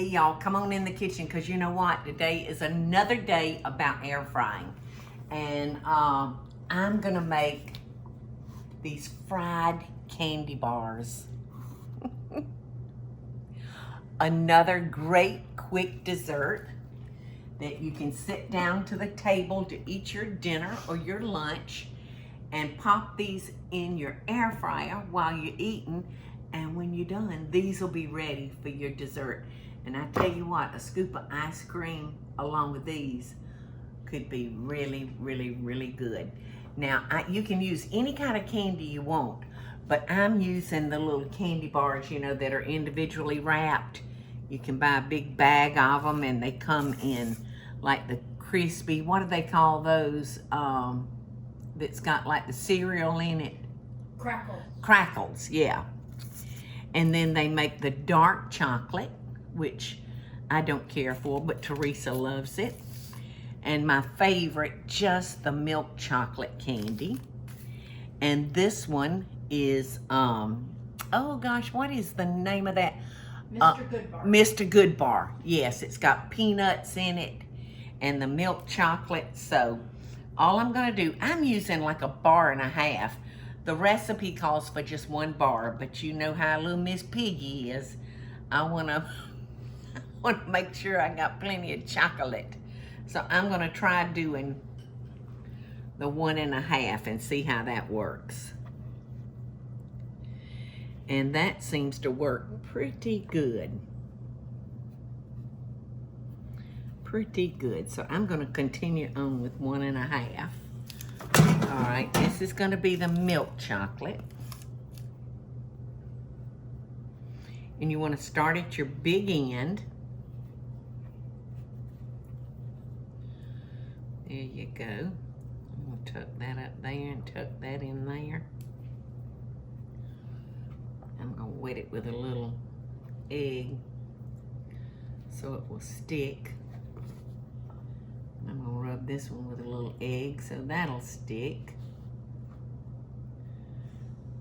Hey y'all, come on in the kitchen because you know what? Today is another day about air frying. And I'm gonna make these fried candy bars. Another great quick dessert that you can sit down to the table to eat your dinner or your lunch and pop these in your air fryer while you're eating. And when you're done, these will be ready for your dessert. And I tell you what, a scoop of ice cream along with these could be really, really, really good. Now, you can use any kind of candy you want, but I'm using the little candy bars, you know, that are individually wrapped. You can buy a big bag of them and they come in like the crispy, what do they call those? That's got like the cereal in it. Crackles. Crackles, yeah. And then they make the dark chocolate, which I don't care for, but Teresa loves it. And my favorite, just the milk chocolate candy. And this one is, oh gosh, what is the name of that? Mr. Goodbar. Mr. Goodbar, yes, it's got peanuts in it and the milk chocolate. So all I'm gonna do, I'm using like a bar and a half. The recipe calls for just one bar, but you know how little Miss Piggy is. I wanna make sure I got plenty of chocolate. So I'm gonna try doing the 1 1/2 and see how that works. And that seems to work pretty good. Pretty good. So I'm gonna continue on with 1 1/2. All right, this is gonna be the milk chocolate. And you wanna start at your big end. There you go. I'm gonna tuck that up there and tuck that in there. I'm gonna wet it with a little egg so it will stick. I'm gonna rub this one with a little egg so that'll stick.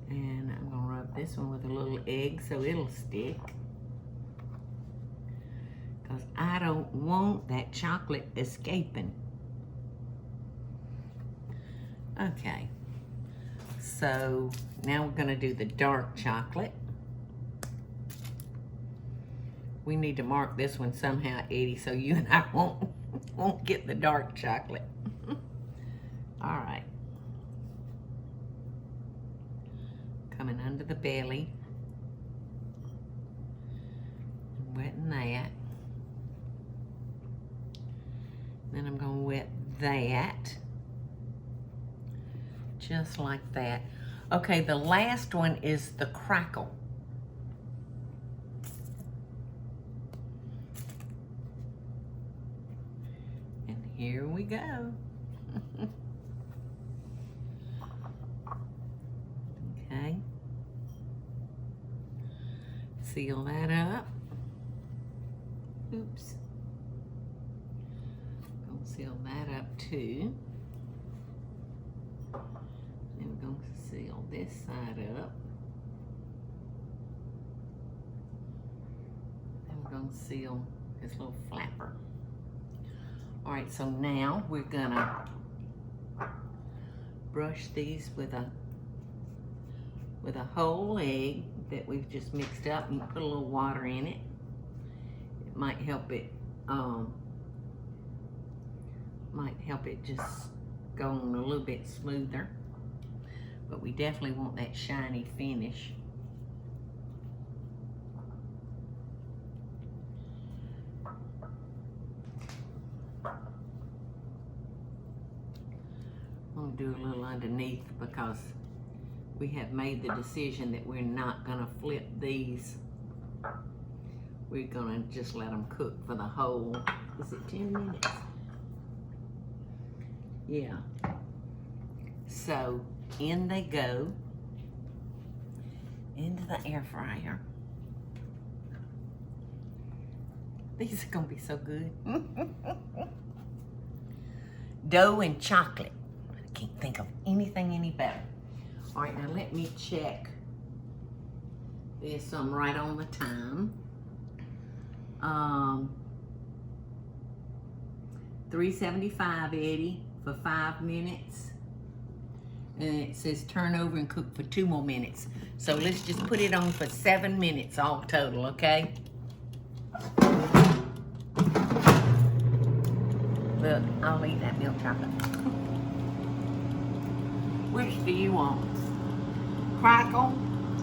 And I'm gonna rub this one with a little egg so it'll stick. Because I don't want that chocolate escaping. Okay, so now we're gonna do the dark chocolate. We need to mark this one somehow, Eddie, so you and I won't get the dark chocolate. All right. Coming under the belly. Wetting that. Then I'm gonna wet that. Just like that. Okay, the last one is the crackle. And here we go. Okay. Seal that up. Oops. Gonna seal that up too. Then we're going to seal this side up. Then we're going to seal this little flapper. All right, so now we're gonna brush these with a whole egg that we've just mixed up. You can put a little water in it. It might help it just go on a little bit smoother. But we definitely want that shiny finish. I'm gonna do a little underneath because we have made the decision that we're not gonna flip these. We're gonna just let them cook for the whole, is it 10 minutes? Yeah. So in they go into the air fryer. These are gonna be so good. Dough and chocolate. I can't think of anything any better. All right, now let me check this. I'm right on the time. $3.75, Eddie, for 5 minutes. And it says turn over and cook for 2 more minutes. So let's just put it on for 7 minutes all total, okay? Look, I'll eat that milk chocolate. Which do you want? Crackle,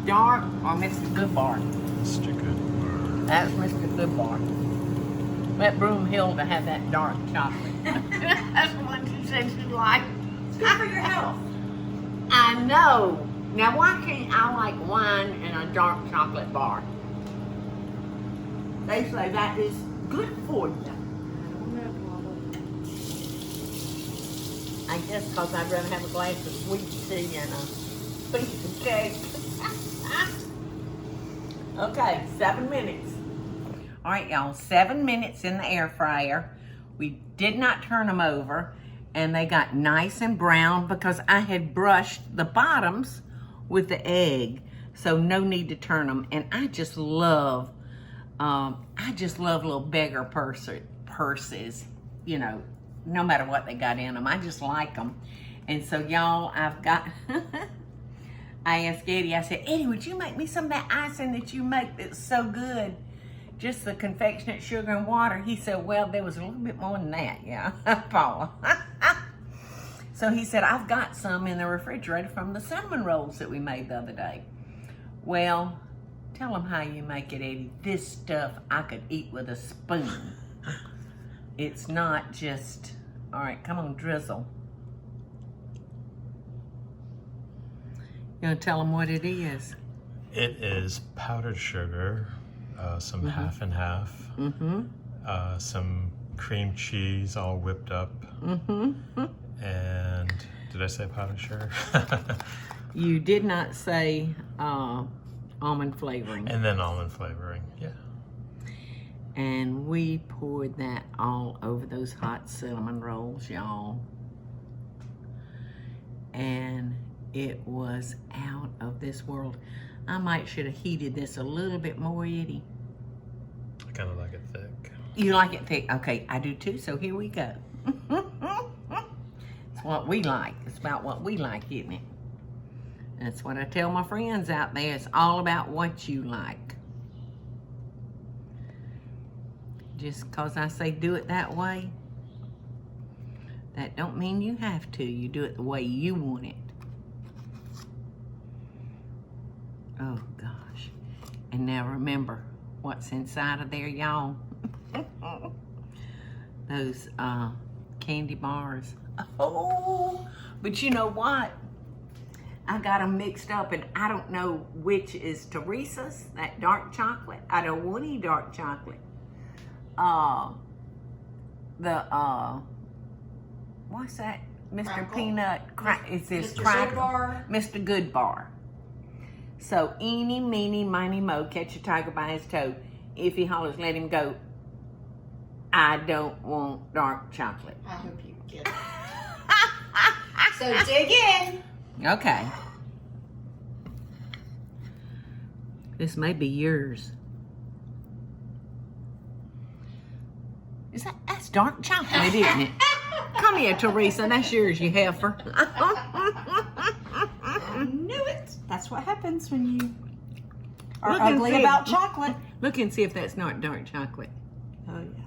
dark, or Mr. Goodbar? Mr. Goodbar. That's Mr. Goodbar. Let Broomhilda have that dark chocolate. That's the one she said she liked. It's good for your health. I know. Now why can't I like wine and a dark chocolate bar? They say that is good for you. I guess because I'd rather have a glass of sweet tea and a piece of cake. Okay, 7 minutes. All right, y'all, 7 minutes in the air fryer. We did not turn them over, and they got nice and brown because I had brushed the bottoms with the egg, so no need to turn them. And I just love little beggar purses, you know, no matter what they got in them. I just like them. And so, y'all, I've got, I asked Eddie, I said, Eddie, would you make me some of that icing that you make that's so good? Just the confectionate sugar and water. He said, well, there was a little bit more than that, yeah, Paula. So he said, I've got some in the refrigerator from the cinnamon rolls that we made the other day. Well, tell them how you make it, Eddie. This stuff I could eat with a spoon. It's not just, all right, come on, drizzle. You gonna tell them what it is? It is powdered sugar, some half and half, some cream cheese all whipped up, and did I say powdered sugar? You did not say almond flavoring. And then almond flavoring, yeah. And we poured that all over those hot cinnamon rolls, y'all. And it was out of this world. I might should have heated this a little bit more, Eddie. I kind of like it thick. You like it thick? Okay, I do too, so here we go. It's what we like. It's about what we like, isn't it? That's what I tell my friends out there. It's all about what you like. Just because I say do it that way, that don't mean you have to. You do it the way you want it. Oh, gosh. And now remember what's inside of there, y'all. Those candy bars. Oh, but you know what? I got them mixed up, and I don't know which is Teresa's, that dark chocolate. I don't want any dark chocolate. What's that? Mr. Crackle. Peanut, is this Mr. Crackle? Goodbar. Mr. Goodbar. So, eeny, meeny, miny, mo, catch a tiger by his toe. If he hollers, let him go. I don't want dark chocolate. I hope you get it. So dig in. Okay. This may be yours. That's dark chocolate, isn't it? Come here, Teresa. That's yours, you heifer. I knew it. That's what happens when you are Look and ugly see. about chocolate. Look and see if that's not dark chocolate. Oh, yeah.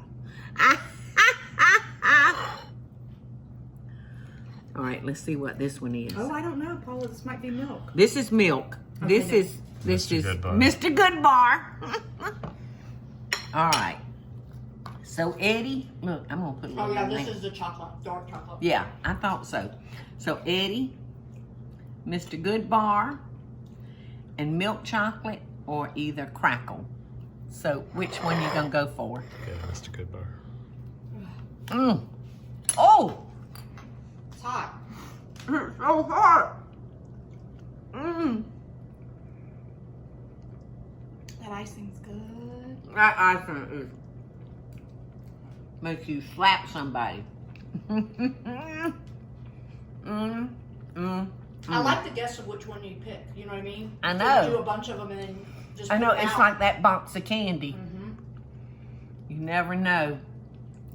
All right, let's see what this one is. Oh, I don't know, Paula. This might be milk. This is milk. Okay, This Mr. is Goodbar. Mr. Goodbar. All right. So Eddie, look, I'm gonna put a little. Oh, yeah, in this there. is the chocolate, dark chocolate. Yeah, I thought so. So Eddie, Mr. Goodbar, and milk chocolate, or either Crackle. So which one you gonna go for? Okay, Mr. Goodbar. Oh, It's hot. it's so hot. That icing's good. That icing is makes you slap somebody. I like the guess of which one you pick. You know what I mean? I So know. you do a bunch of them and then just I know, pick it's out. like that box of candy. You never know.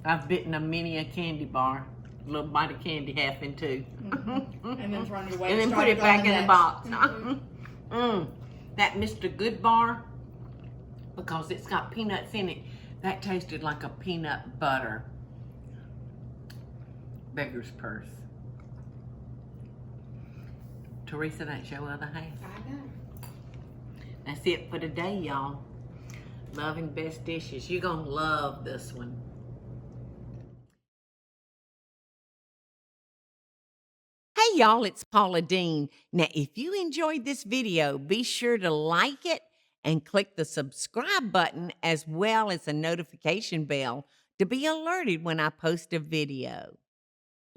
I've bitten a mini a candy bar, a little bite of candy half in two. And then thrown it away. And then put it back in the box. That Mr. Good bar, because it's got peanuts in it, that tasted like a peanut butter. Beggar's purse. Teresa, that's your other half. I know. That's it for today, y'all. Loving Best Dishes. You're going to love this one. Hey, y'all, it's Paula Deen. Now, if you enjoyed this video, be sure to like it and click the subscribe button as well as the notification bell to be alerted when I post a video.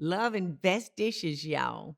Loving Best Dishes, y'all.